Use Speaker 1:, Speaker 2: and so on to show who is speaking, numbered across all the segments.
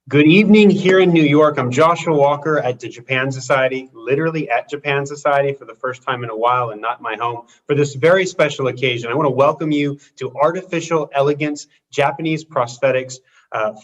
Speaker 1: Good evening here in New York. I'm Joshua Walker at the Japan Society, literally at Japan Society for the first time in a while and not my home. For this very special occasion, I want to welcome you to Artificial Elegance, Japanese Prosthetics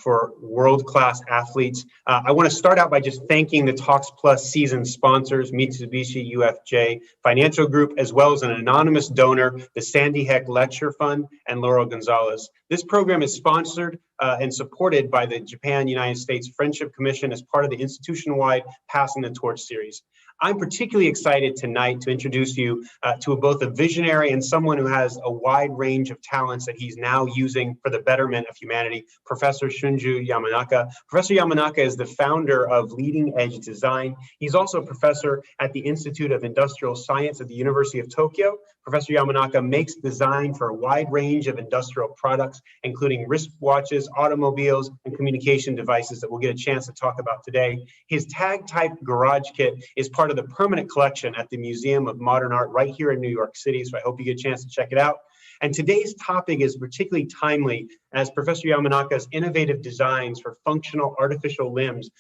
Speaker 1: for world-class athletes. I want to start out by just thanking the Talks Plus season sponsors, Mitsubishi UFJ Financial Group, as well as an anonymous donor, the Sandy Heck Lecture Fund, and Laurel Gonzalez. This program is sponsored and supported by the Japan-United States Friendship Commission as part of the institution-wide Passing the Torch series. I'm particularly excited tonight to introduce you to both a visionary and someone who has a wide range of talents that he's now using for the betterment of humanity, Professor Shunji Yamanaka. Professor Yamanaka is the founder of Leading Edge Design. He's also a professor at the Institute of Industrial Science at the University of Tokyo. Professor Yamanaka makes design for a wide range of industrial products, including wristwatches, automobiles, and communication devices that we'll get a chance to talk about today. His tag-type garage kit is part of the permanent collection at the Museum of Modern Art right here in New York City, so I hope you get a chance to check it out. And today's topic is particularly timely as Professor Yamanaka's innovative designs for functional artificial limbs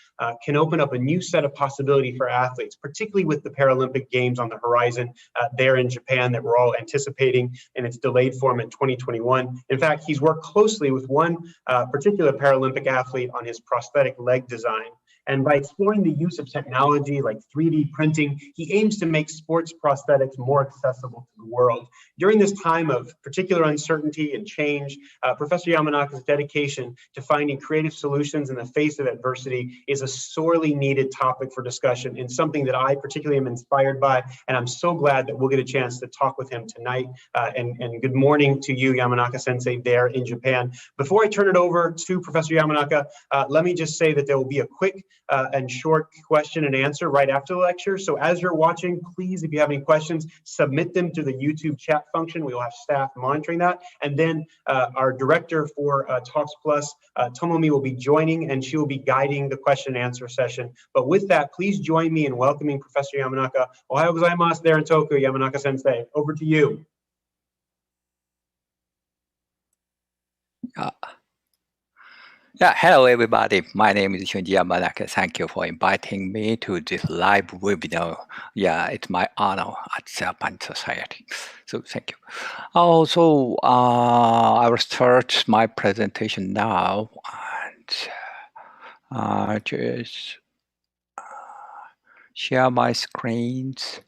Speaker 1: can open up a new set of possibility for athletes, particularly with the Paralympic Games on the horizon there in Japan that we're all anticipating in its delayed form in 2021. In fact, he's worked closely with one particular Paralympic athlete on his prosthetic leg design. And by exploring the use of technology like 3D printing, he aims to make sports prosthetics more accessible to the world. During this time of particular uncertainty and change, Professor Yamanaka's dedication to finding creative solutions in the face of adversity is a sorely needed topic for discussion and something that I particularly am inspired by. And I'm so glad that we'll get a chance to talk with him tonight. And good morning to you, Yamanaka Sensei, there in Japan. Before I turn it over to Professor Yamanaka, let me just say that there will be a quick and short question and answer right after the lecture. So as you're watching, please, if you have any questions, submit them to the YouTube chat function. We will have staff monitoring that. And then our director for Talks Plus, Tomomi, will be joining and she will be guiding the question and answer session. But with that, please join me in welcoming Professor Yamanaka. Ohayou gozaimasu there in Tokyo, Yamanaka Sensei. Over to you.
Speaker 2: Yeah, hello everybody. My name is Shunji Yamanaka. Thank you for inviting me to this live webinar. Yeah, it's my honor at Japan Society. So thank you. Also, I will start my presentation now and just share my screens.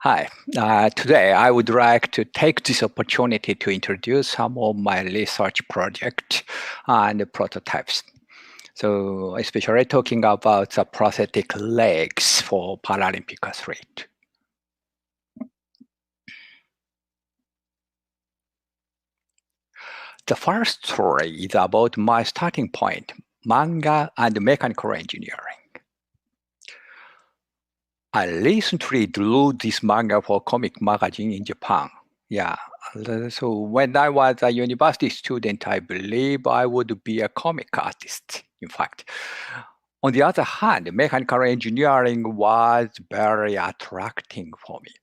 Speaker 2: Hi, today I would like to take this opportunity to introduce some of my research projects and prototypes. So especially talking about the prosthetic legs for Paralympic athletes. The first story is about my starting point, manga and mechanical engineering. I recently drew this manga for comic magazine in Japan. Yeah, so when I was a university student, I believe I would be a comic artist, in fact. On the other hand, mechanical engineering was very attracting for me.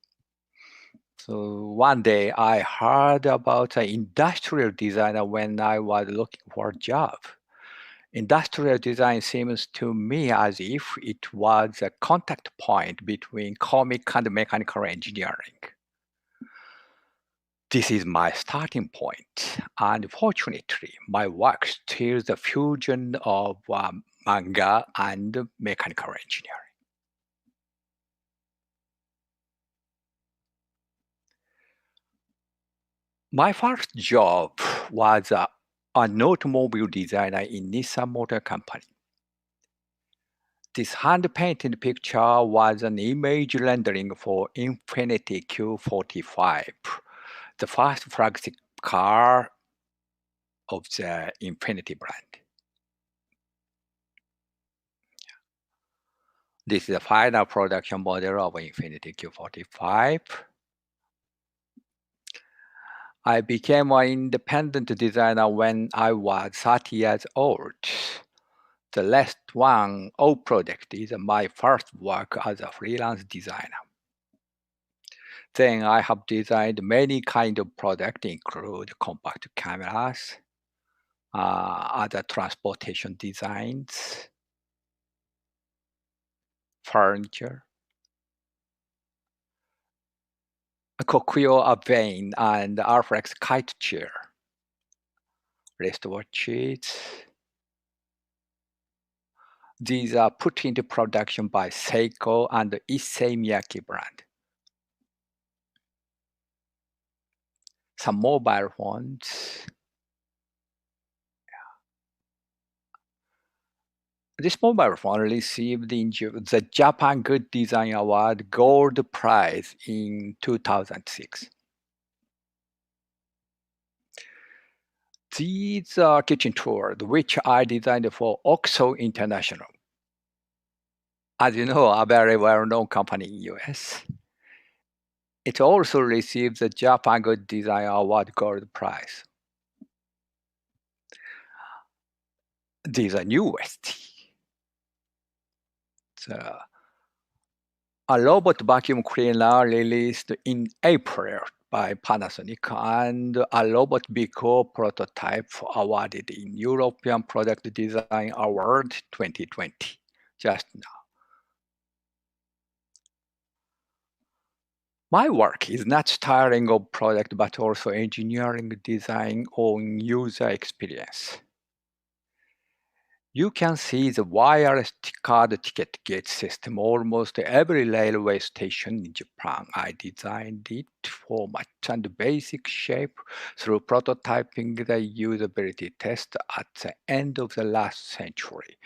Speaker 2: So one day I heard about an industrial designer when I was looking for a job. Industrial design seems to me as if it was a contact point between comic and mechanical engineering. This is my starting point. Unfortunately, my work still the fusion of manga and mechanical engineering. My first job was an automobile designer in Nissan Motor Company. This hand-painted picture was an image rendering for Infiniti Q45, the first flagship car of the Infiniti brand. This is the final production model of Infiniti Q45. I became an independent designer when I was 30 years old. The last one, O project, is my first work as a freelance designer. Then I have designed many kinds of products, include compact cameras, other transportation designs, furniture, a Kokuyo Vane and Arflex kite chair, wristwatches. These are put into production by SUICA and the Issey Miyake brand. Some mobile phones. This mobile phone received the Japan Good Design Award Gold Prize in 2006. These are kitchen tools, which I designed for OXO International. As you know, a very well-known company in US. It also received the Japan Good Design Award Gold Prize. These are newest. A robot vacuum cleaner released in April by Panasonic and a robot vehicle prototype awarded in European Product Design Award 2020, just now. My work is not styling of product, but also engineering design on user experience. You can see the wireless card ticket gate system almost every railway station in Japan. I designed it format and basic shape through prototyping the usability test at the end of the last century,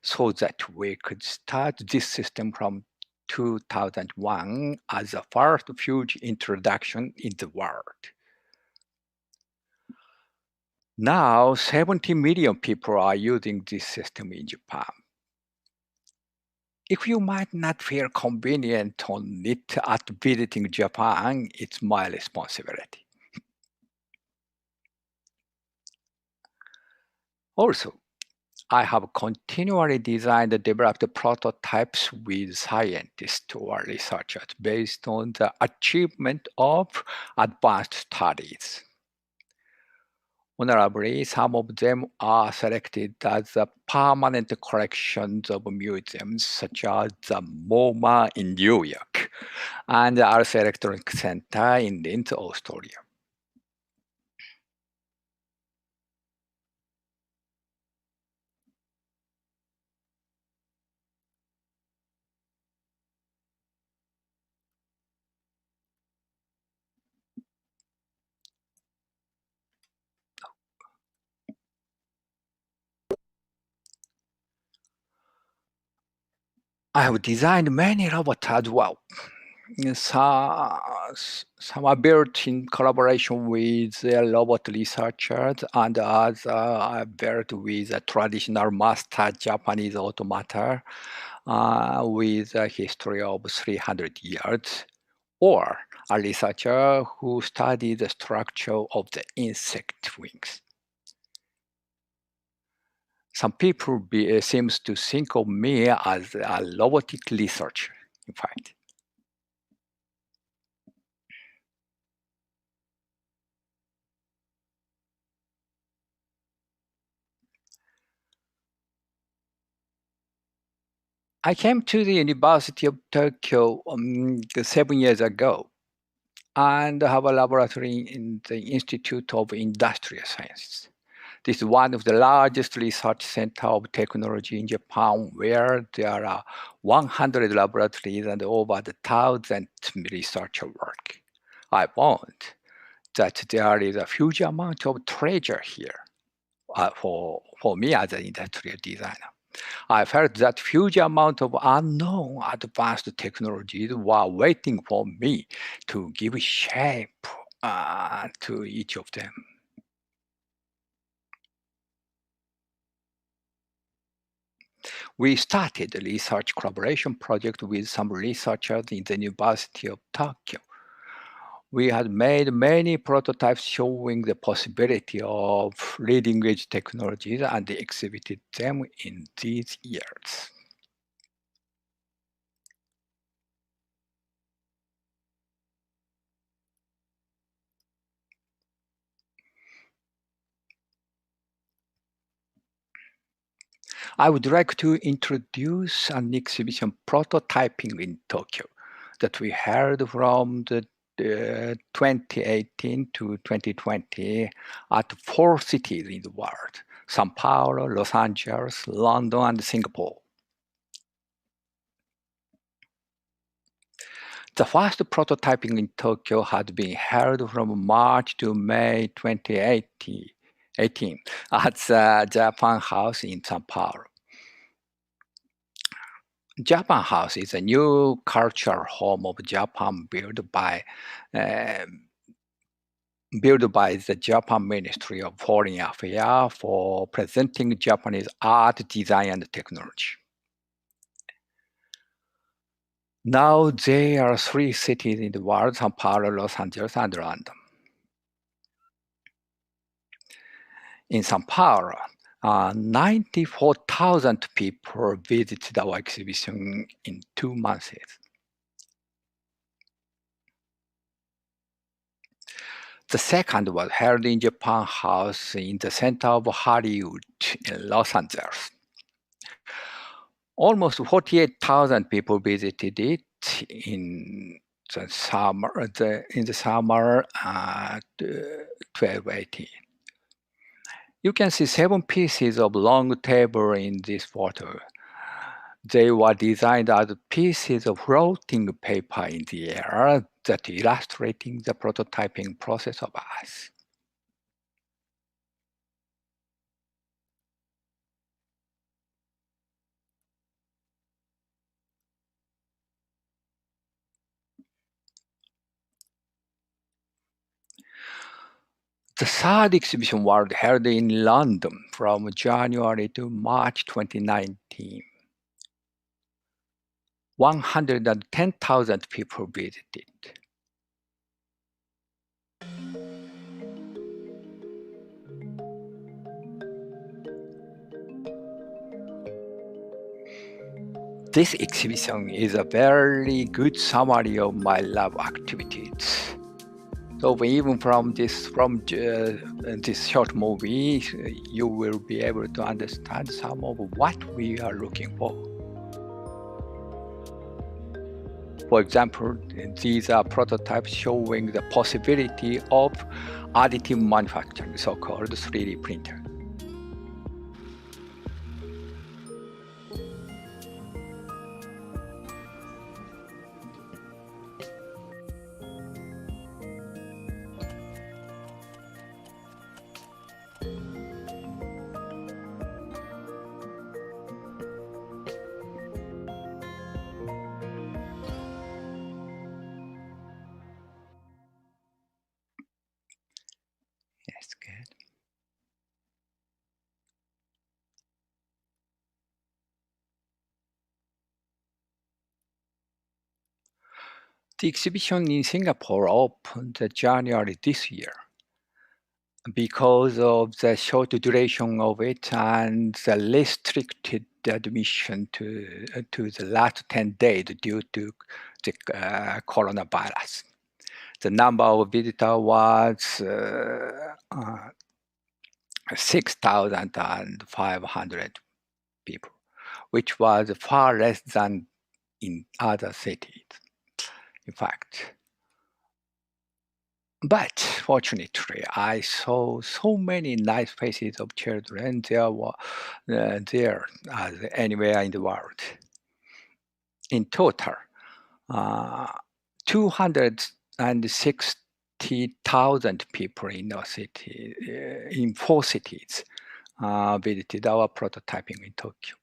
Speaker 2: so that we could start this system from 2001 as the first huge introduction in the world. Now, 70 million people are using this system in Japan. If you might not feel convenient on it at visiting Japan, it's my responsibility. Also, I have continually designed and developed prototypes with scientists or researchers based on the achievement of advanced studies. Honorably, some of them are selected as permanent collections of museums, such as the MoMA in New York and the Ars Electronic Center in Linz, Austria. I have designed many robots as well. Some are built in collaboration with robot researchers, and others are built with a traditional master Japanese automata with a history of 300 years, or a researcher who studied the structure of the insect wings. Some people seems to think of me as a robotic researcher, in fact. I came to the University of Tokyo 7 years ago and have a laboratory in the Institute of Industrial Sciences. This is one of the largest research centers of technology in Japan, where there are 100 laboratories and over 1,000 researcher work. I found that there is a huge amount of treasure here for me as an industrial designer. I felt that huge amount of unknown advanced technologies were waiting for me to give shape to each of them. We started a research collaboration project with some researchers in the University of Tokyo. We had made many prototypes showing the possibility of leading-edge technologies and exhibited them in these years. I would like to introduce an exhibition prototyping in Tokyo that we held from the 2018 to 2020 at 4 cities in the world: São Paulo, Los Angeles, London, and Singapore. The first prototyping in Tokyo had been held from March to May 2018 at the Japan House in São Paulo. Japan House is a new cultural home of Japan built by the Japan Ministry of Foreign Affairs for presenting Japanese art, design, and technology. Now there are 3 cities in the world: São Paulo, Los Angeles, and London. In São Paulo, 94,000 people visited our exhibition in 2 months. The second was held in Japan House in the center of Hollywood in Los Angeles. Almost 48,000 people visited it in the summer, 1218. You can see 7 pieces of long table in this photo. They were designed as pieces of floating paper in the air that illustrating the prototyping process of us. The third exhibition was held in London from January to March 2019. 110,000 people visited. This exhibition is a very good summary of my lab activities. So even from this short movie, you will be able to understand some of what we are looking for. For example, these are prototypes showing the possibility of additive manufacturing, so-called 3D printer. Yes, good. The exhibition in Singapore opened in January this year. Because of the short duration of it and the restricted admission to the last 10 days due to the coronavirus. The number of visitors was 6,500 people, which was far less than in other cities, in fact. But fortunately, I saw so many nice faces of children there as anywhere in the world. In total, 260,000 people in our city, in 4 cities, visited our prototyping in Tokyo.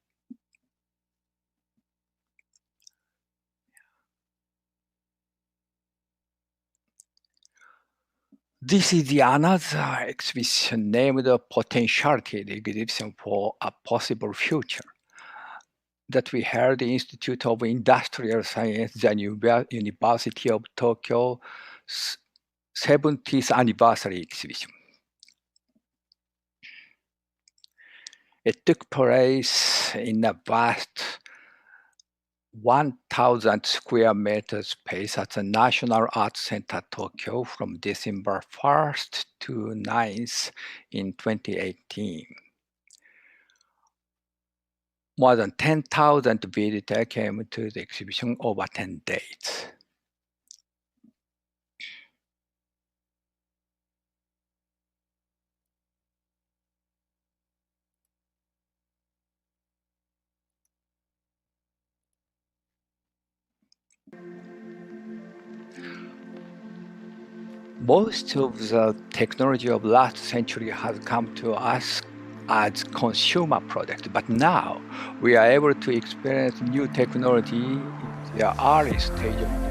Speaker 2: This is another exhibition named the Potentiality Exhibition for a Possible Future that we held the Institute of Industrial Science, the University of Tokyo, 70th anniversary exhibition. It took place in a vast 1,000 square meter space at the National Arts Center Tokyo from December 1st to 9th in 2018. More than 10,000 visitors came to the exhibition over 10 days. Most of the technology of last century has come to us as consumer product, but now we are able to experience new technology in the early stage of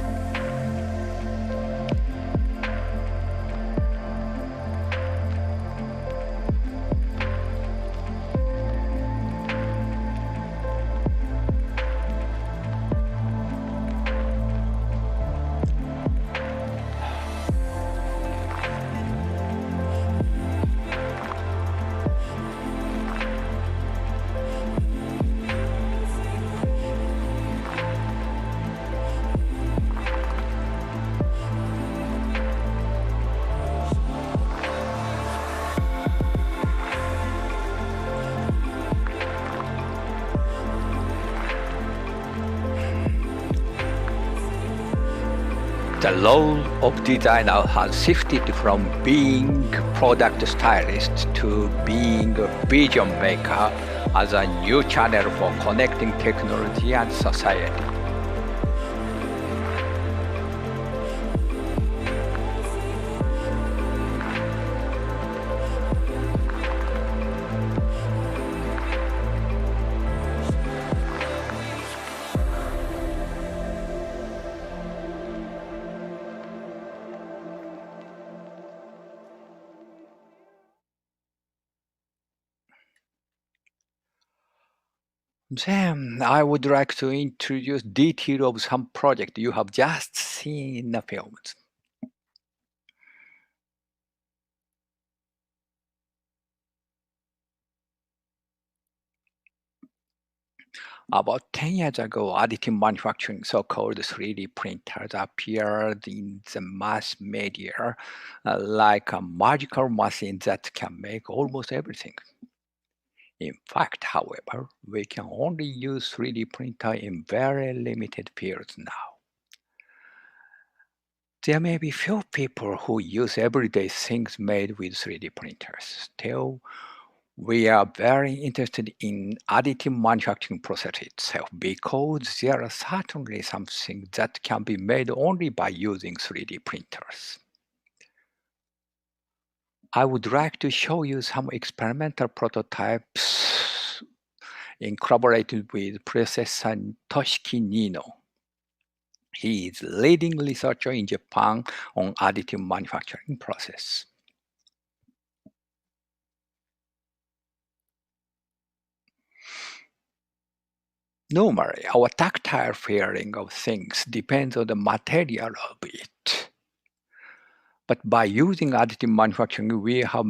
Speaker 2: the role of designer has shifted from being product stylist to being a vision maker as a new channel for connecting technology and society. Then I would like to introduce detail of some project you have just seen in the films. About 10 years ago, additive manufacturing, so-called 3D printers, appeared in the mass media like a magical machine that can make almost everything. In fact, however, we can only use 3D printer in very limited fields now. There may be few people who use everyday things made with 3D printers. Still, we are very interested in additive manufacturing process itself because there are certainly some things that can be made only by using 3D printers. I would like to show you some experimental prototypes in collaboration with Professor Toshiki Nino. He is leading researcher in Japan on additive manufacturing process. Normally, our tactile feeling of things depends on the material of it. But by using additive manufacturing, we have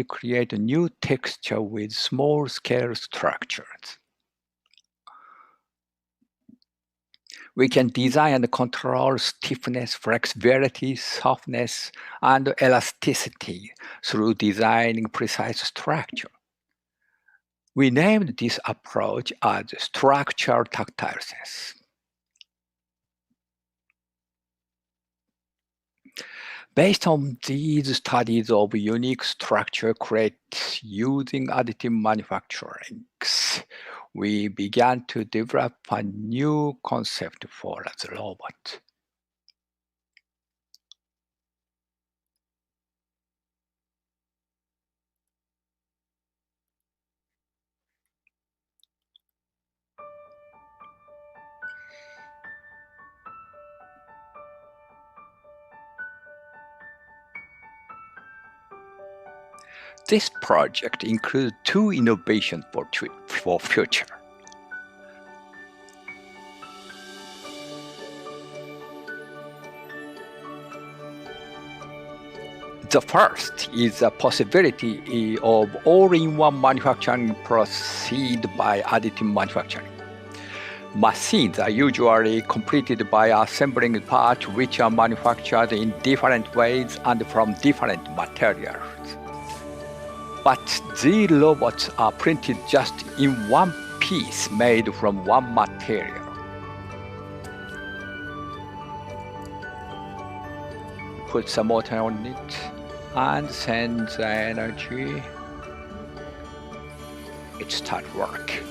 Speaker 2: create a new texture with small-scale structures. We can design and control stiffness, flexibility, softness, and elasticity through designing precise structure. We named this approach as structural tactile sense. Based on these studies of unique structure created using additive manufacturing, we began to develop a new concept for the robot. This project includes two innovations for future. The first is the possibility of all-in-one manufacturing proceed by additive manufacturing. Machines are usually completed by assembling parts which are manufactured in different ways and from different materials. But these robots are printed just in one piece made from one material. Put the motor on it and send the energy. It starts work.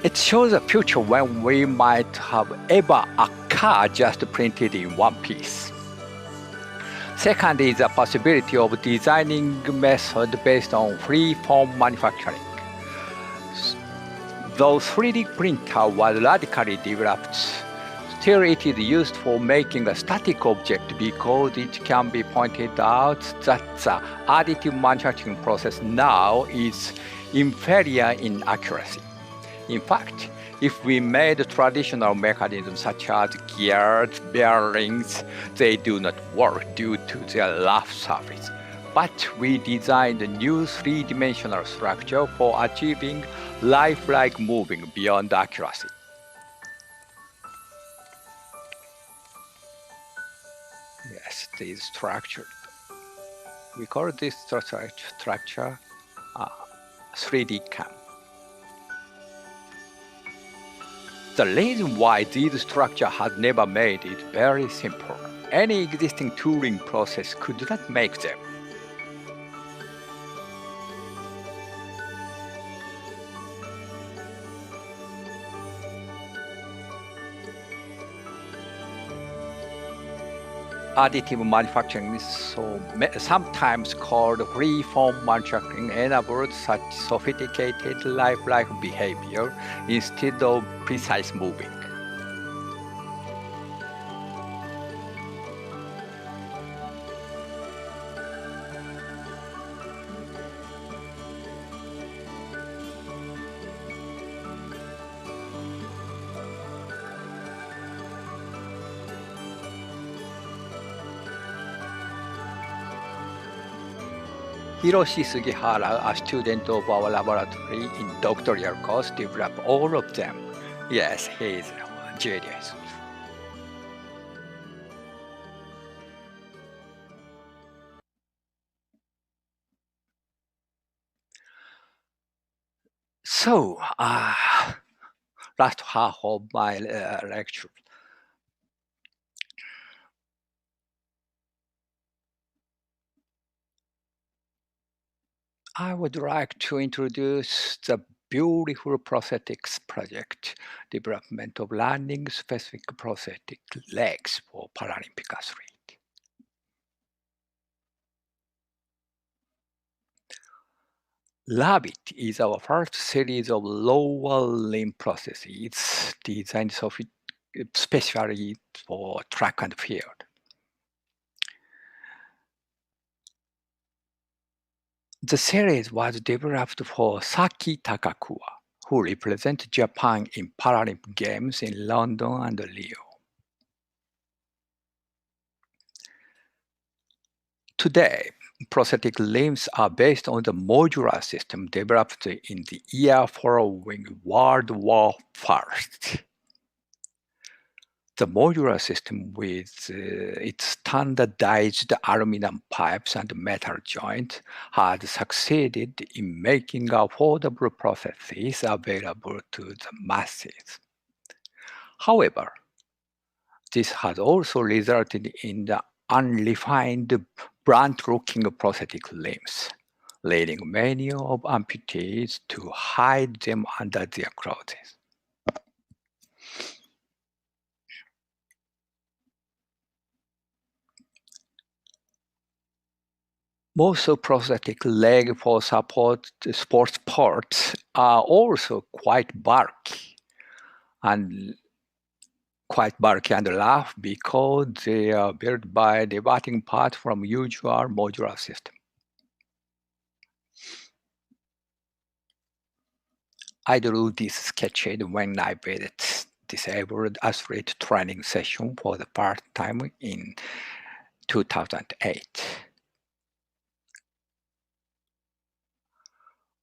Speaker 2: It shows a future when we might have ever a car just printed in one piece. Second is the possibility of designing method based on free-form manufacturing. Though 3D printer was radically developed, still it is used for making a static object because it can be pointed out that the additive manufacturing process now is inferior in accuracy. In fact, if we made traditional mechanisms such as gears, bearings, they do not work due to their rough surface. But we designed a new three-dimensional structure for achieving lifelike moving beyond accuracy. Yes, this structure. We call this structure 3D cam. The reason why this structure has never made it very simple. Any existing tooling process could not make them. Additive manufacturing is sometimes called free-form manufacturing enables such sophisticated lifelike behavior instead of precise moving. Hiroshi Sugihara, a student of our laboratory in doctoral course, developed all of them. Yes, he is a genius. So, last half of my lecture. I would like to introduce the beautiful Prosthetics project, development of landing-specific prosthetic legs for Paralympic athletes. Rabbit is our first series of lower limb prostheses designed specially for track and field. The series was developed for Saki Takakuwa, who represents Japan in Paralympic Games in London and Rio. Today, prosthetic limbs are based on the modular system developed in the year following World War I. The modular system with its standardized aluminum pipes and metal joints had succeeded in making affordable prostheses available to the masses. However, this has also resulted in the unrefined, blunt-looking prosthetic limbs, leading many of amputees to hide them under their clothes. Most of prosthetic leg for support sports parts are also quite bulky and rough because they are built by diverting parts from usual modular system. I drew this sketch when I visited disabled athlete training session for the first time in 2008.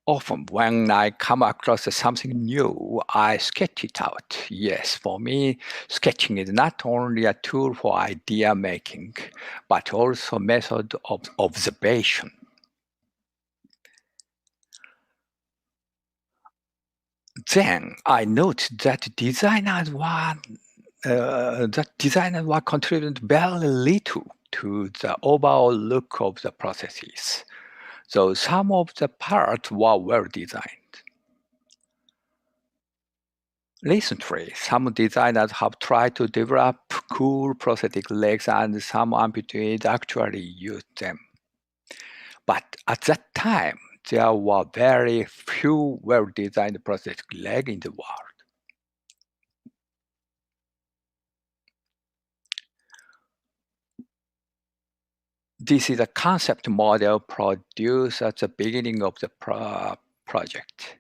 Speaker 2: Often when I come across something new, I sketch it out. Yes, for me, sketching is not only a tool for idea making, but also a method of observation. Then I noticed that designers were contributing very little to the overall look of the processes, though some of the parts were well designed. Recently, some designers have tried to develop cool prosthetic legs, and some amputees actually used them. But at that time, there were very few well-designed prosthetic legs in the world. This is a concept model produced at the beginning of the project.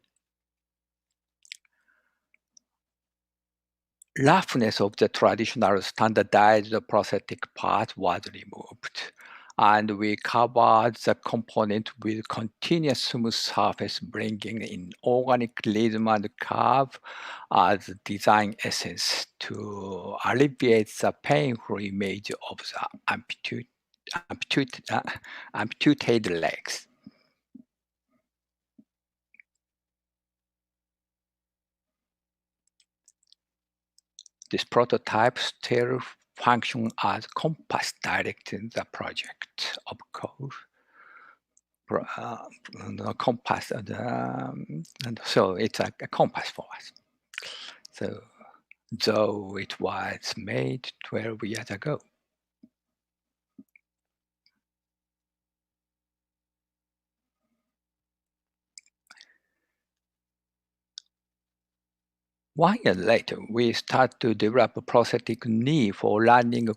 Speaker 2: Roughness of the traditional standardized prosthetic part was removed, and we covered the component with continuous smooth surface, bringing in organic rhythm and curve as design essence to alleviate the painful image of the amputated legs. This prototype still functions as compass directing the project, of course. The compass, and so it's a compass for us. So, though it was made 12 years ago. One year later, we start to develop a prosthetic knee for running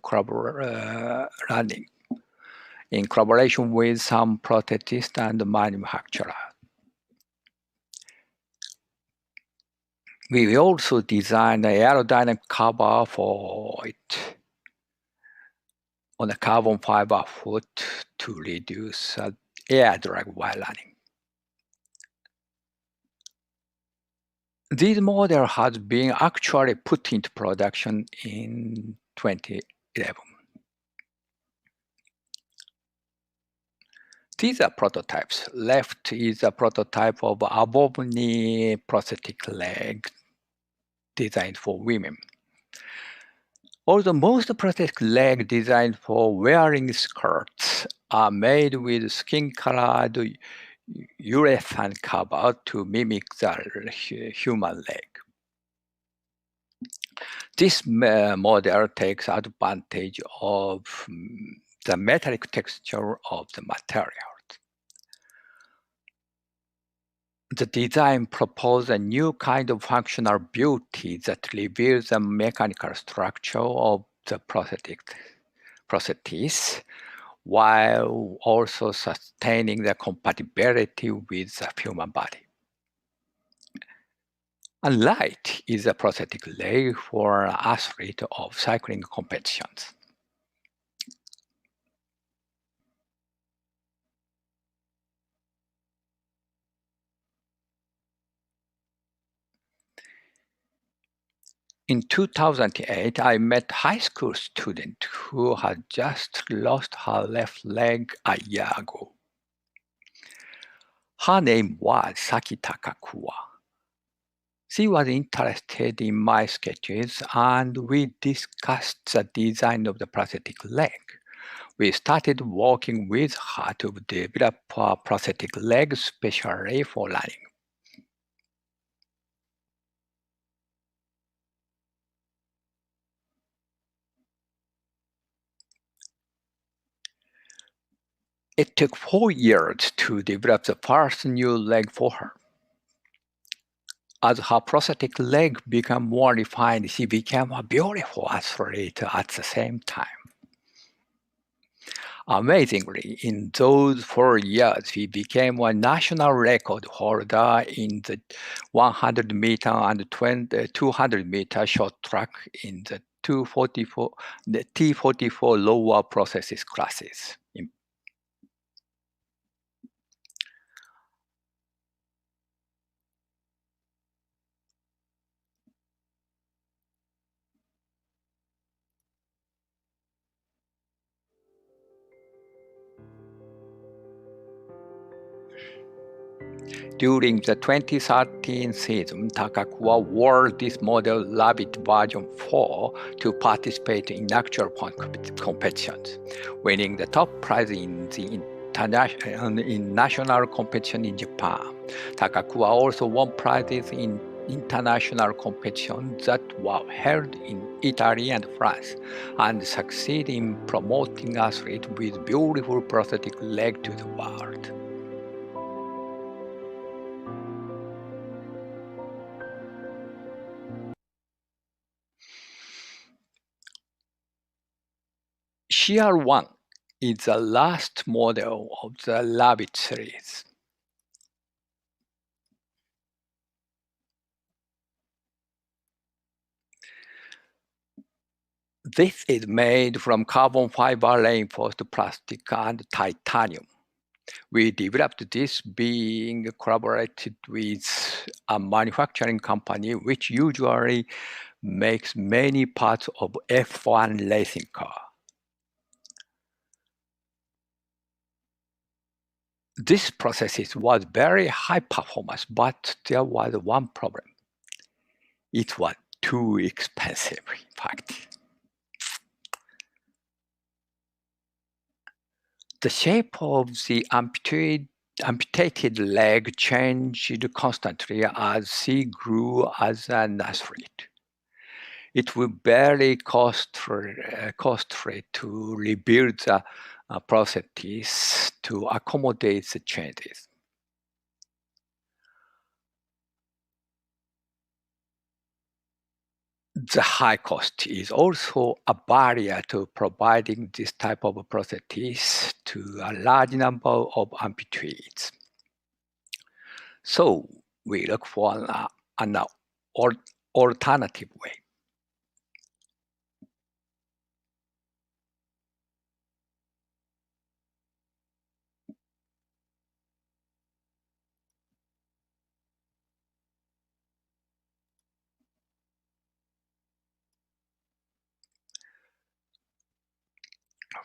Speaker 2: in collaboration with some prosthetists and manufacturers. We also designed an aerodynamic cover for it on a carbon fiber foot to reduce air drag while running. This model has been actually put into production in 2011. These are prototypes. Left is a prototype of above-knee prosthetic leg designed for women. Although most prosthetic legs designed for wearing skirts are made with skin-colored urethane cover to mimic the human leg. This model takes advantage of the metallic texture of the material. The design proposed a new kind of functional beauty that reveals the mechanical structure of the prosthesis, while also sustaining the compatibility with the human body. And light is a prosthetic leg for an athlete of cycling competitions. In 2008, I met a high school student who had just lost her left leg a year ago. Her name was Sakitaka Kuwa. She was interested in my sketches, and we discussed the design of the prosthetic leg. We started working with her to develop a prosthetic leg especially for running. It took 4 years to develop the first new leg for her. As her prosthetic leg became more refined, she became a beautiful athlete at the same time. Amazingly, in those 4 years, she became a national record holder in the 100-meter and 200-meter short track in the the T44 lower processes classes. During the 2013 season, Takakura wore this model Rabbit version 4 to participate in actual competitions, winning the top prize in the national competition in Japan. Takakura also won prizes in international competitions that were held in Italy and France, and succeeded in promoting athletes with beautiful prosthetic legs to the world. CR1 is the last model of the Rabbit series. This is made from carbon fiber reinforced plastic and titanium. We developed this being collaborated with a manufacturing company which usually makes many parts of F1 racing car. This process was very high performance, but there was one problem. It was too expensive, in fact. The shape of the amputated leg changed constantly as she grew as an athlete. It was very costly to rebuild the prosthetics to accommodate the changes. The high cost is also a barrier to providing this type of prosthetics to a large number of amputees. So we look for an alternative way.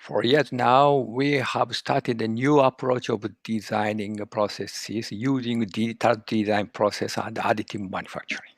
Speaker 2: For years now, we have started a new approach of designing processes using digital design process and additive manufacturing.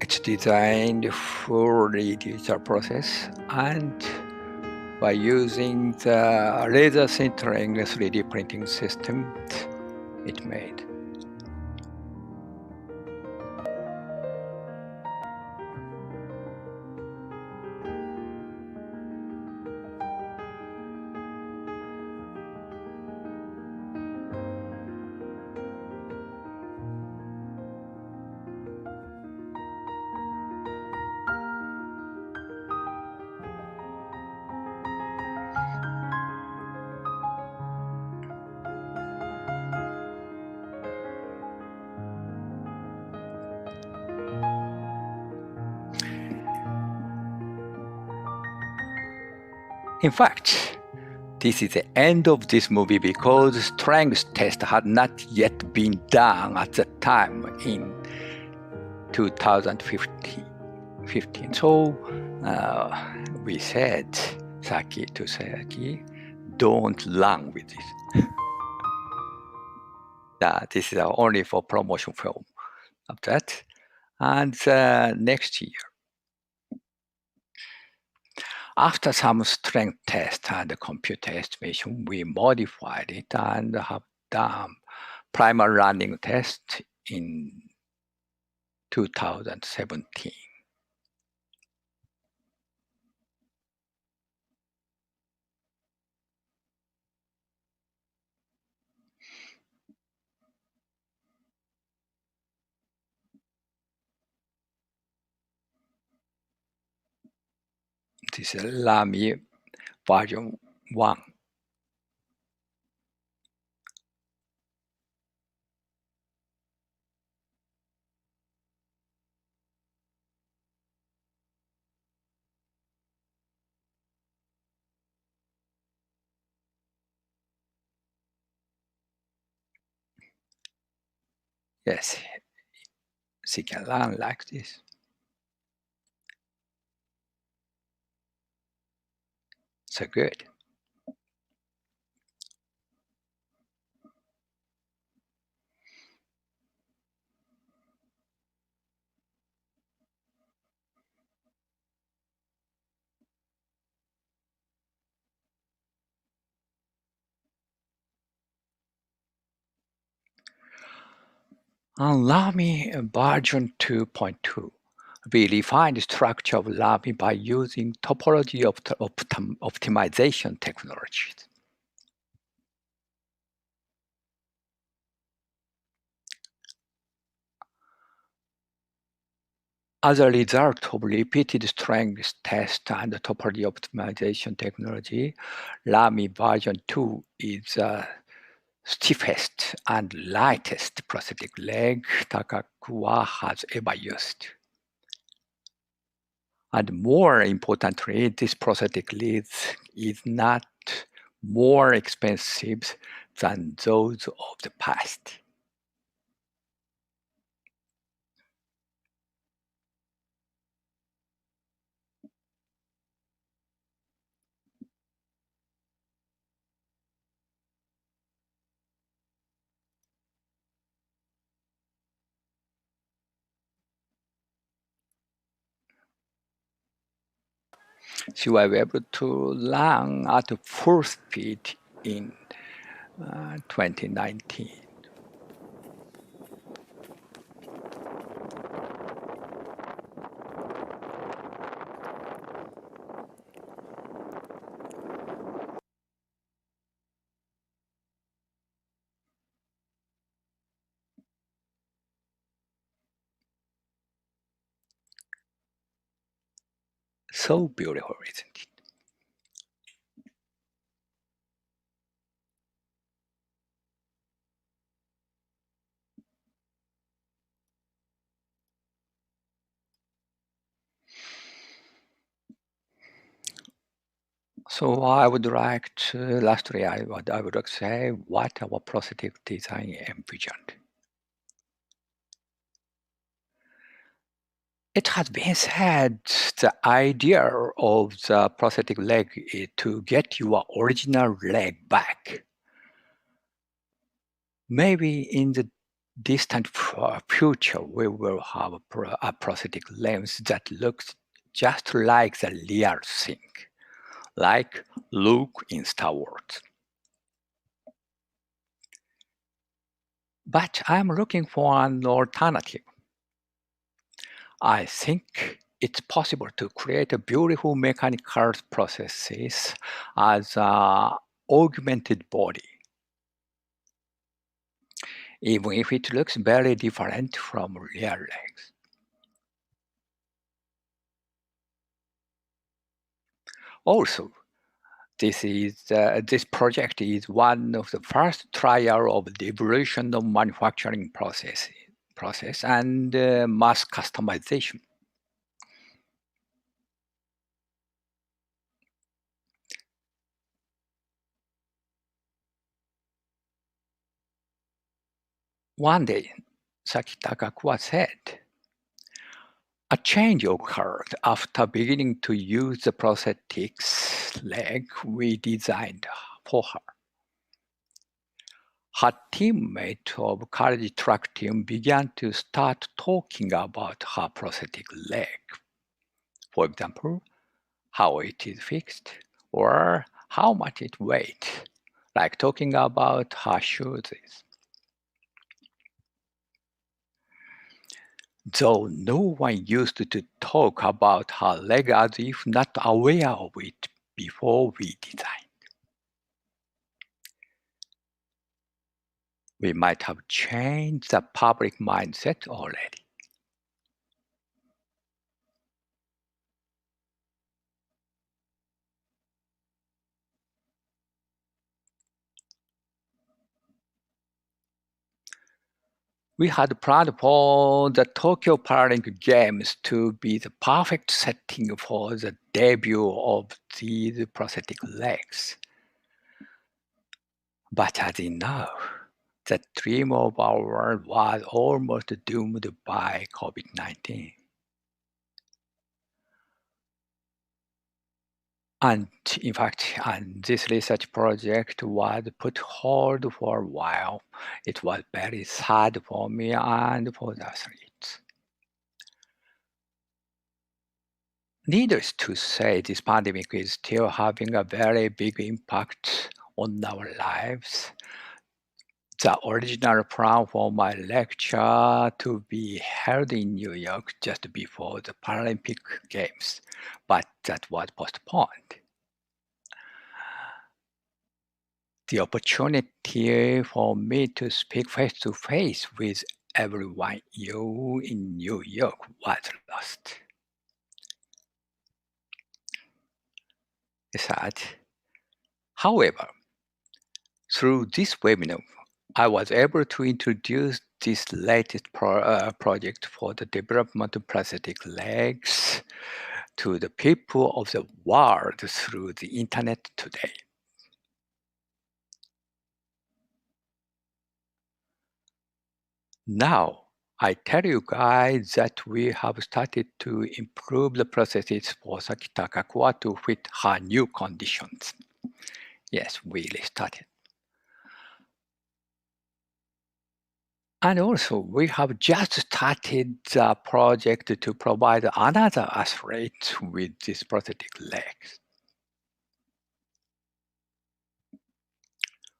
Speaker 2: It's designed for the digital process, and by using the laser sintering 3D printing system, it made. In fact, this is the end of this movie because strength test had not yet been done at the time in 2015. So we said, Saki to Saki, don't run with this. This is only for promotion film of that. And next year, After some strength test and computer estimation, we modified it and have done primary running test in 2017. This is Lamy version 1. Yes, she can learn like this. So good. On Lamy version 2.2, we refined the structure of Lamy by using topology optimization technologies. As a result of repeated strength test and topology optimization technology, Lamy version 2 is the stiffest and lightest prosthetic leg Takakura has ever used. And more importantly, this prosthetic leg is not more expensive than those of the past. She was able to run at full speed in 2019. So beautiful, isn't it? So I would like to, lastly, I would like to say what our prosthetic design envisioned. It has been said the idea of the prosthetic leg is to get your original leg back. Maybe in the distant future, we will have a prosthetic lens that looks just like the real thing, like Luke in Star Wars. But I'm looking for an alternative. I think it's possible to create a beautiful mechanical processes as an augmented body, even if it looks very different from real legs. Also, this project is one of the first trial of the evolution of manufacturing process and mass customization. One day, Saki Takakura said, a change occurred after beginning to use the prosthetics leg we designed for her. Her teammate of college track team began to start talking about her prosthetic leg. For example, how it is fixed, or how much it weighs, like talking about her shoes. Though no one used to talk about her leg as if not aware of it before we designed. We might have changed the public mindset already. We had planned for the Tokyo Paralympic Games to be the perfect setting for the debut of these prosthetic legs. But as you know, the dream of our world was almost doomed by COVID-19. And in fact, this research project was put hold for a while. It was very sad for me and for the athletes. Needless to say, this pandemic is still having a very big impact on our lives. The original plan for my lecture to be held in New York just before the Paralympic Games, but that was postponed. The opportunity for me to speak face-to-face with everyone you in New York was lost. Sad. However, through this webinar, I was able to introduce this latest project for the development of prosthetic legs to the people of the world through the internet today. Now, I tell you guys that we have started to improve the processes for Sakita Kakua to fit her new conditions. Yes, we restarted. And also, we have just started the project to provide another athlete with this prosthetic legs.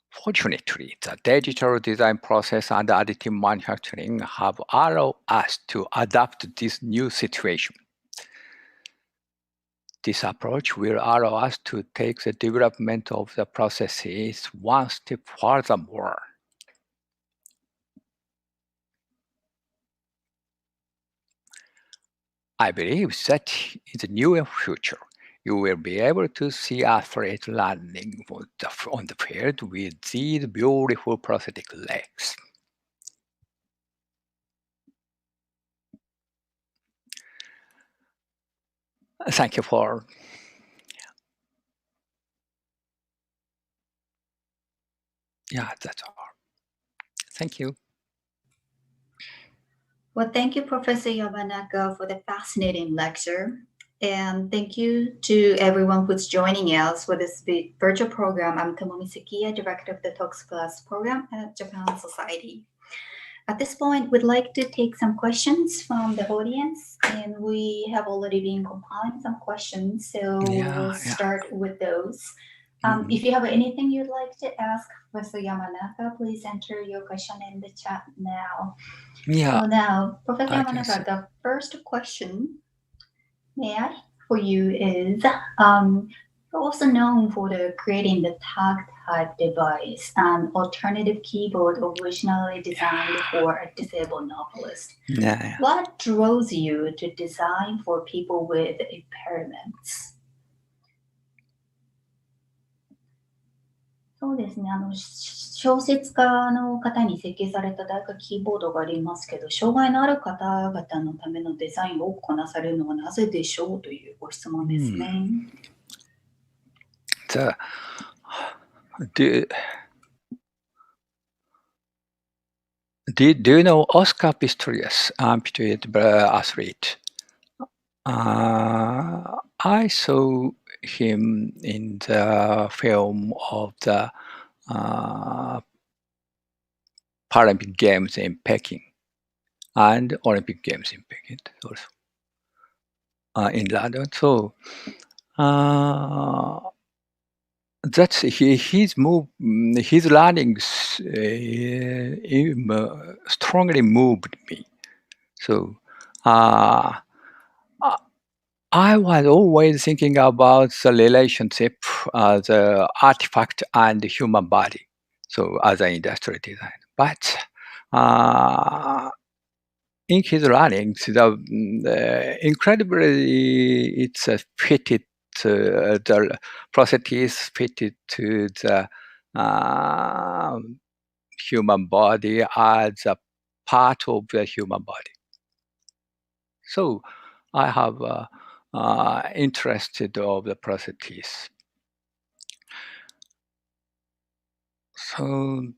Speaker 2: Fortunately, the digital design process and additive manufacturing have allowed us to adapt this new situation. This approach will allow us to take the development of the processes one step furthermore. I believe that in the near future, you will be able to see athletes landing on the field with these beautiful prosthetic legs. Thank you for. Yeah, that's all. Thank you.
Speaker 3: Well, thank you, Professor Yamanaka, for the fascinating lecture. And thank you to everyone who's joining us for this virtual program. I'm Tomomi Sekiya, Director of the Talks Plus program at Japan Society. At this point, we'd like to take some questions from the audience, and we have already been compiling some questions, so we'll start with those. If you have anything you'd like to ask Professor Yamanaka, please enter your question in the chat now.
Speaker 2: Yeah.
Speaker 3: So now, Professor Yamanaka, the first question for you is, you're also known for creating the tag type device, an alternative keyboard originally designed for a disabled novelist. What draws you to design for people with impairments? そうですね。小説家の方に設計された大学キーボードがありますけど、障害のある方々のためのデザインを多くこなされるのはなぜでしょうというご質問ですね。
Speaker 2: Do you know Oscar Pistorius, amputated athlete? I saw him in the film of the Paralympic Games in Peking and Olympic Games in Peking also in London. So That's his learning strongly moved me. So I was always thinking about the relationship, the artifact and the human body. So as an industrial design, but in his learnings, incredibly, it's fitted to the prosthetics fitted to the human body as a part of the human body. So I have interested of the prosthetics. So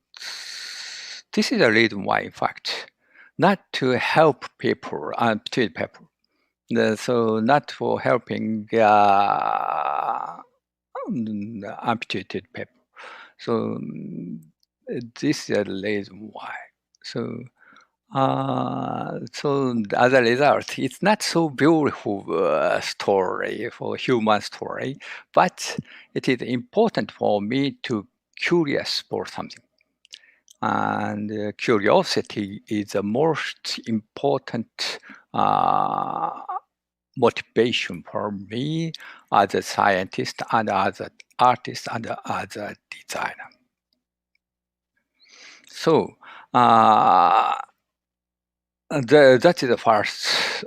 Speaker 2: this is the reason why, in fact, not to help people, amputee people. So not for helping amputated people. So this is the reason why. So so as a result, it's not so beautiful story for human story, but it is important for me to curious for something. And curiosity is the most important motivation for me as a scientist and as an artist and as a designer. So that is the first.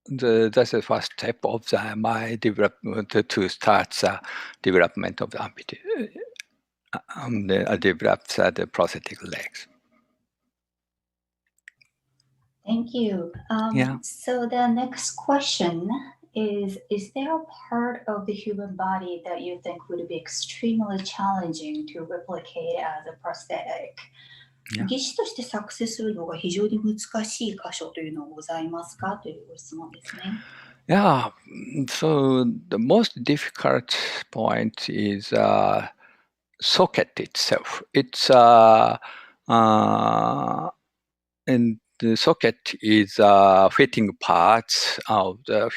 Speaker 2: That's the first step of my development to start the development of the amputee. Developed the prosthetic legs.
Speaker 3: Thank you.
Speaker 2: Yeah.
Speaker 3: So the next question is there a part of the human body that you think would be extremely challenging to replicate as a prosthetic?
Speaker 2: Yeah.
Speaker 3: 技師として作成するのが非常に難しい箇所というのはございますかというご質問ですね。
Speaker 2: Yeah, so the most difficult point is socket itself. It's and the socket is fitting parts of the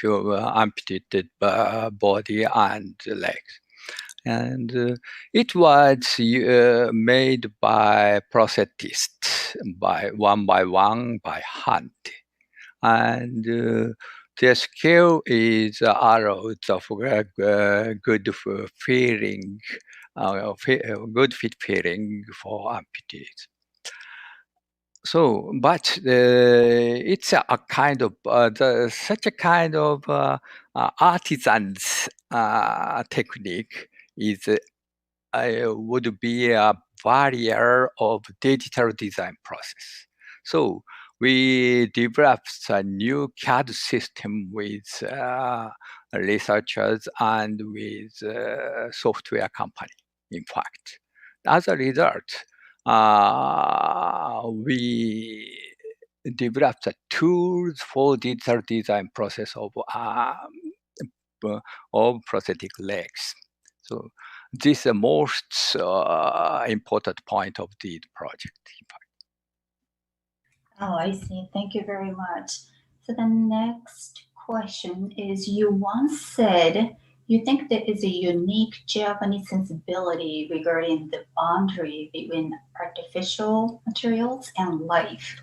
Speaker 2: amputated body and legs. And it was made by prosthetists by one by hand. And their skill is allowed of good feeling, good fit feeling for amputees. So, but it's a kind of such a kind of artisan's technique is would be a barrier of digital design process. So we developed a new CAD system with researchers and with software company, in fact. As a result, we developed tools for digital design process of prosthetic legs. So this is the most important point of the project.
Speaker 3: Oh, I see. Thank you very much. So the next question is, you once said you think there is a unique Japanese sensibility regarding the boundary between artificial materials and life.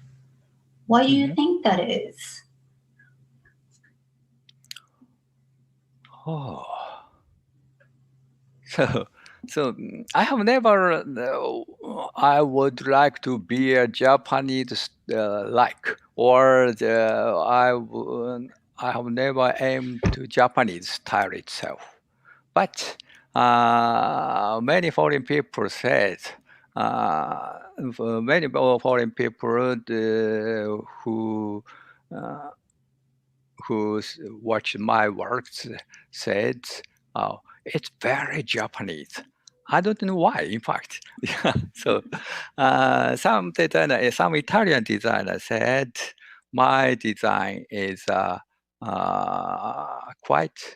Speaker 3: Why do you think that is?
Speaker 2: Oh. So I have never. I would like to be a Japanese or I have never aimed to Japanese style itself. But many foreign people said many foreign people who watched my works said, "Oh, it's very Japanese." I don't know why, in fact. So some Italian designer said my design is quite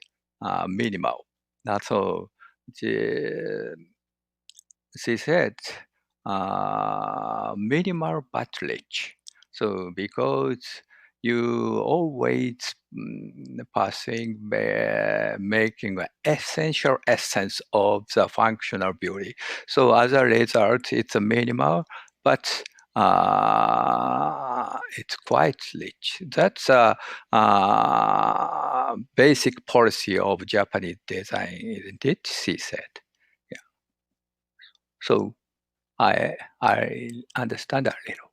Speaker 2: minimal. So she said minimal but rich. So because you always making an essential essence of the functional beauty. So as a result, it's a minimal, but it's quite rich. That's a basic policy of Japanese design, isn't it? She said. Yeah. So I understand a little.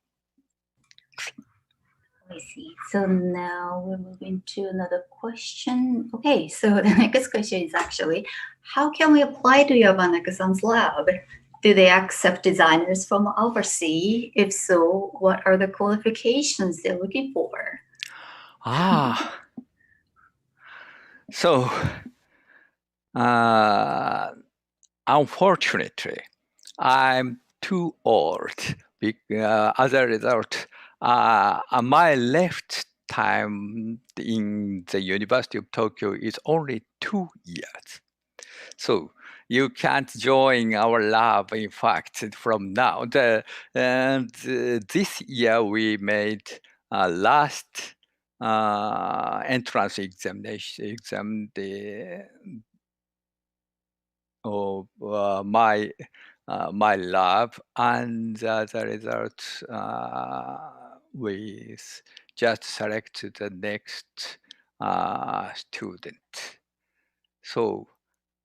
Speaker 3: I see. So now we're moving to another question. Okay, so the next question is actually, how can we apply to Yamanaka-san's lab? Do they accept designers from overseas? If so, what are the qualifications they're looking for?
Speaker 2: So unfortunately, I'm too old. As a result, my lifetime in the University of Tokyo is only 2 years. So you can't join our lab, in fact, from now. This year we made last entrance exam of my lab, and as a result, we just selected the next student. So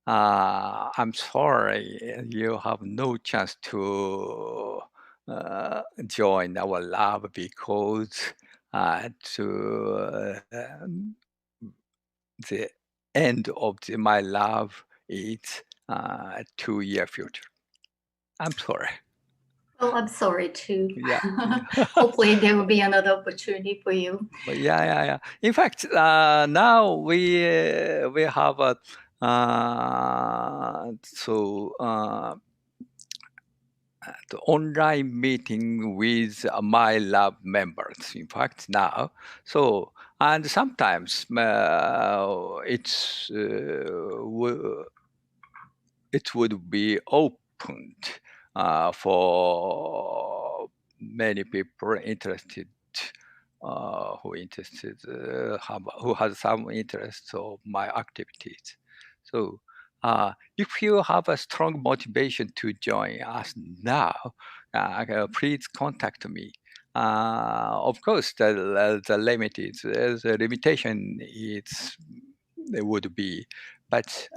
Speaker 2: I'm sorry, you have no chance to join our lab because to the end of my lab is 2-year future. I'm sorry.
Speaker 3: Oh, I'm sorry too.
Speaker 2: Yeah.
Speaker 3: Hopefully there will be another opportunity for you.
Speaker 2: But yeah. In fact, now we have a the online meeting with my lab members. In fact, now, so and sometimes it would be opened for many people interested. Who has some interest of my activities. So if you have a strong motivation to join us now, please contact me. Of course, the limitation it would be, but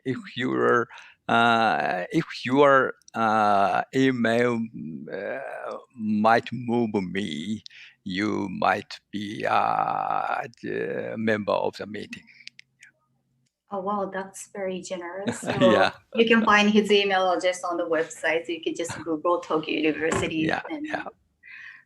Speaker 2: if your email might move me, you might be the member of the meeting.
Speaker 3: Oh, wow, that's very generous. So
Speaker 2: Yeah.
Speaker 3: you can find his email address on the website. So you can just Google Tokyo University and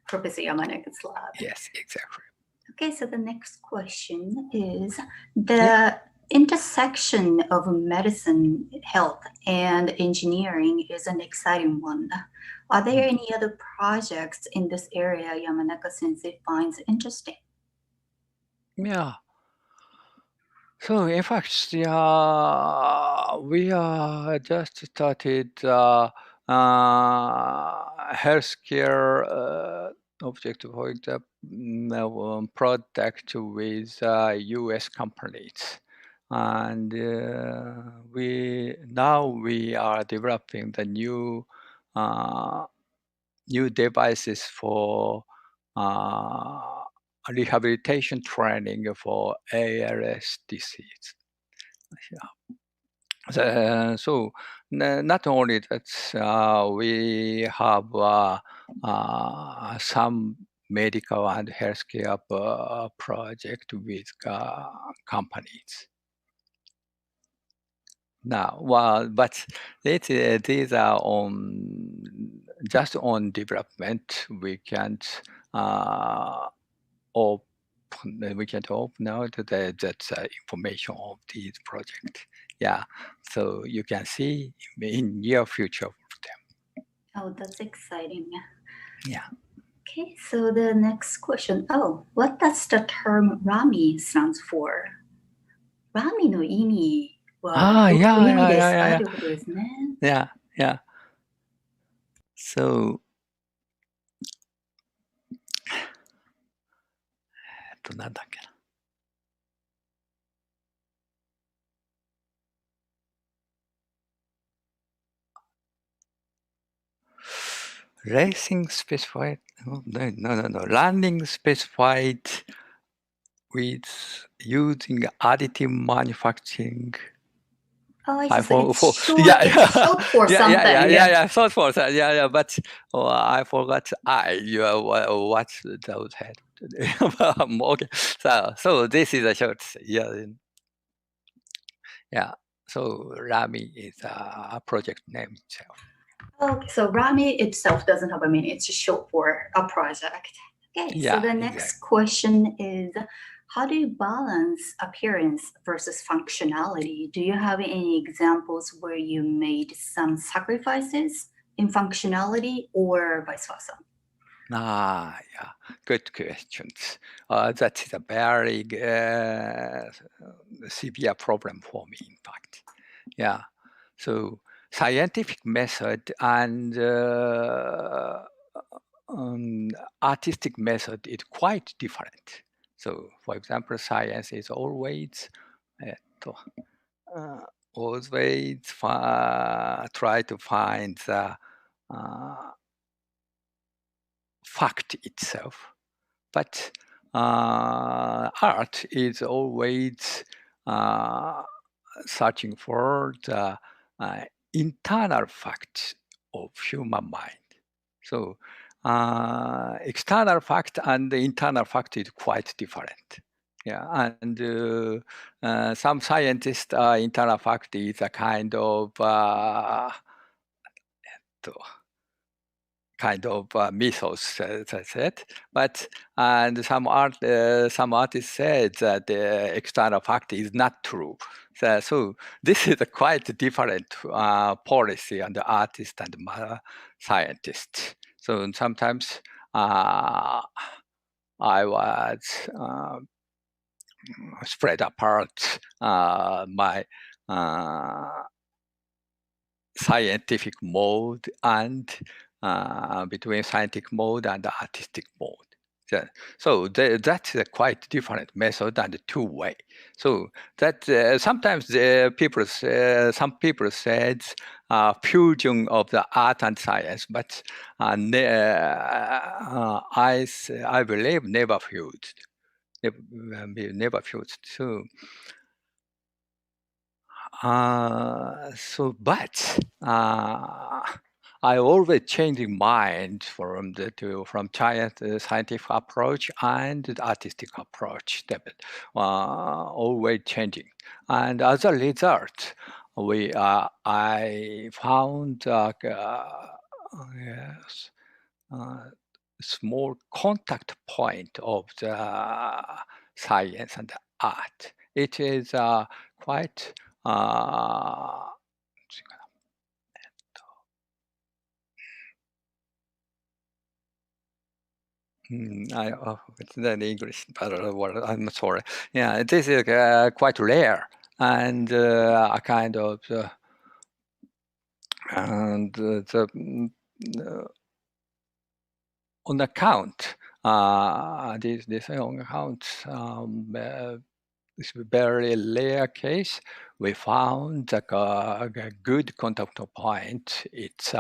Speaker 3: Professor Yamanaka's lab.
Speaker 2: Yes, exactly.
Speaker 3: Okay, so the next question is the intersection of medicine, health, and engineering is an exciting one. Are there any other projects in this area Yamanaka-sensei finds interesting?
Speaker 2: Yeah. So in fact, we just started healthcare object for example, product with U.S. companies, and we are developing the new devices for rehabilitation training for ALS disease. So not only that, we have some medical and healthcare project with companies. Now, but these are just on development. We can't we can't open out that's information of these projects. Yeah, so you can see in near future of them.
Speaker 3: Oh, that's exciting.
Speaker 2: Yeah.
Speaker 3: Okay, so the next question. Oh, what does the term Rami stands for? Rami no 意味はどういう意味ですかということですね。
Speaker 2: Yeah. So なんだっけな。Racing specified, no. Running specified with using additive manufacturing.
Speaker 3: Oh, I
Speaker 2: I
Speaker 3: just like it's
Speaker 2: for
Speaker 3: short.
Speaker 2: yeah,
Speaker 3: It's short for something.
Speaker 2: short for that. Yeah, but I forgot. What's those head? Okay, so this is a short. Yeah. So Rami is a project name itself.
Speaker 3: Okay, so Rami itself doesn't have a meaning. It's just short for a project. Okay, so
Speaker 2: Yeah,
Speaker 3: the next question is, how do you balance appearance versus functionality? Do you have any examples where you made some sacrifices in functionality or vice versa?
Speaker 2: Yeah, good questions. That is a very severe problem for me, in fact. Yeah, so scientific method and artistic method is quite different. So, for example, science is always try to find the fact itself, but art is always searching for the internal fact of human mind. So external fact and the internal fact is quite different. Yeah, and some scientists internal fact is a kind of mythos, as I said, but and some artists said that the external fact is not true. So this is a quite different policy on the artist and the scientist. So sometimes I was spread apart my scientific mode and between scientific mode and artistic mode. So that's a quite different method and two-way. So that sometimes some people said fusion of the art and science, but I believe never fused. Never fused. But I always changing mind from scientific approach and the artistic approach. Always changing, and as a result, I found yes, small contact point of the science and the art. It is quite it's not English, but I'm sorry. Yeah, this is quite rare and a kind of on account this on account this very rare case, we found a good contact point. It's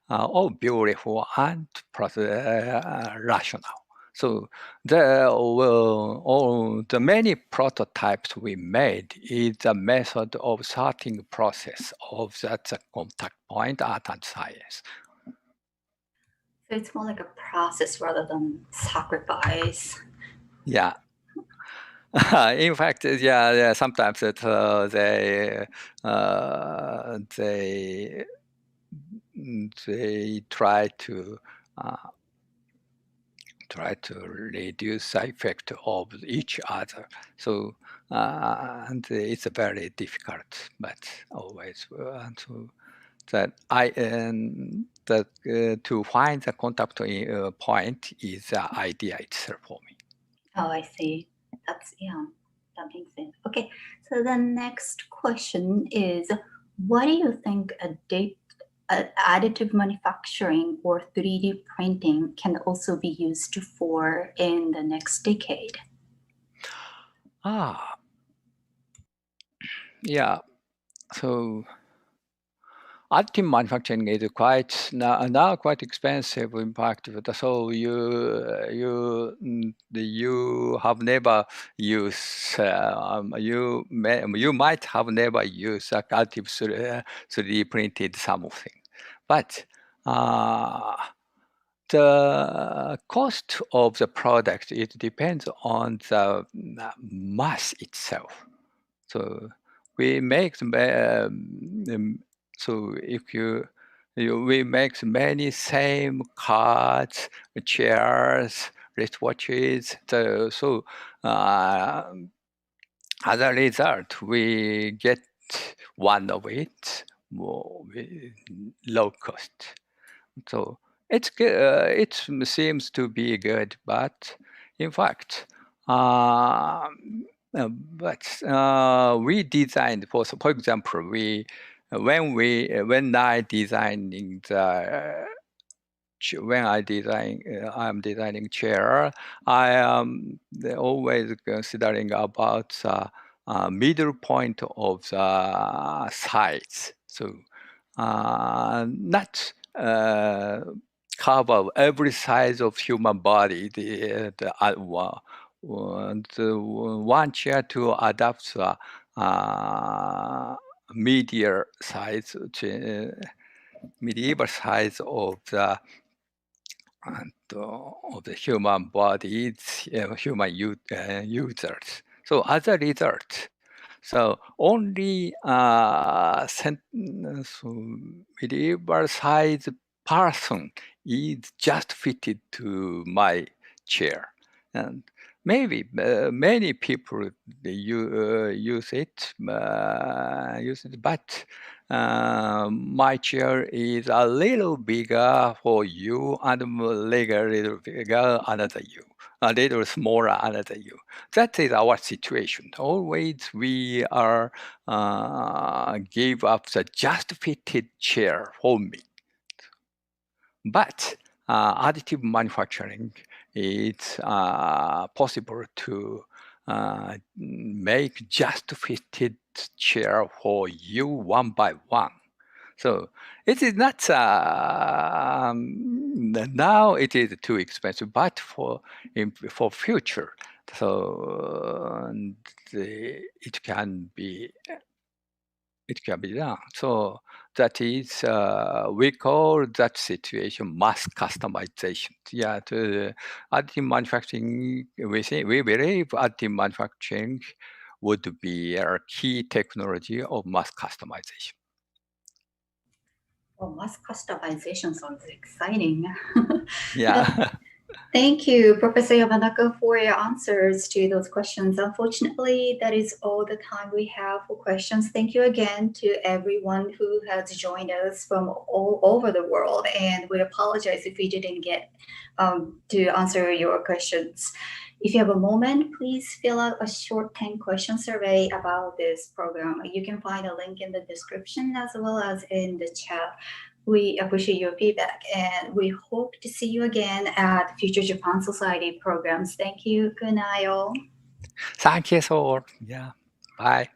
Speaker 2: all beautiful and rational. So all the many prototypes we made is a method of starting process of that contact point, art and science.
Speaker 3: So it's more like a process rather than sacrifice.
Speaker 2: Yeah. In fact, sometimes they try to reduce the effect of each other. So and it's very difficult, but always to find the contact point is the idea itself for me.
Speaker 3: Oh, I see. That makes sense. Okay, so the next question is, what do you think additive manufacturing or 3D printing can also be used for in the next decade?
Speaker 2: Yeah. So additive manufacturing is quite now quite expensive, in fact. So you have never used you might have never used additive 3D printed something, but the cost of the product, it depends on the mass itself. So we make so if we make many same cards, chairs, wristwatches. So as a result, we get one of it more low cost. So it's good. It seems to be good, but in fact, we designed for example, when I designing the when I'm designing chair, I am always considering about middle point of the size. So not cover every size of human body. The one chair to adapt medieval size of the human body, human users. So as a result, so only medieval size person is just fitted to my chair, and maybe many people they use it, but my chair is a little bigger for you and a little bigger another you, a little smaller another you. That is our situation. Always we are give up the just fitted chair for me. But additive manufacturing, it's possible to make just fitted chair for you one by one. So it is not now it is too expensive, but for future, so it can be done. So that is we call that situation mass customization. Yeah, to additive manufacturing, we believe additive manufacturing would be a key technology of mass customization.
Speaker 3: Well, mass customization sounds exciting.
Speaker 2: Yeah.
Speaker 3: Thank you, Professor Yamanaka, for your answers to those questions. Unfortunately, that is all the time we have for questions. Thank you again to everyone who has joined us from all over the world. And we apologize if we didn't get to answer your questions. If you have a moment, please fill out a short 10-question survey about this program. You can find a link in the description as well as in the chat. We appreciate your feedback, and we hope to see you again at future Japan Society programs. Thank you. Good night, all.
Speaker 2: Thank you, so yeah. Bye.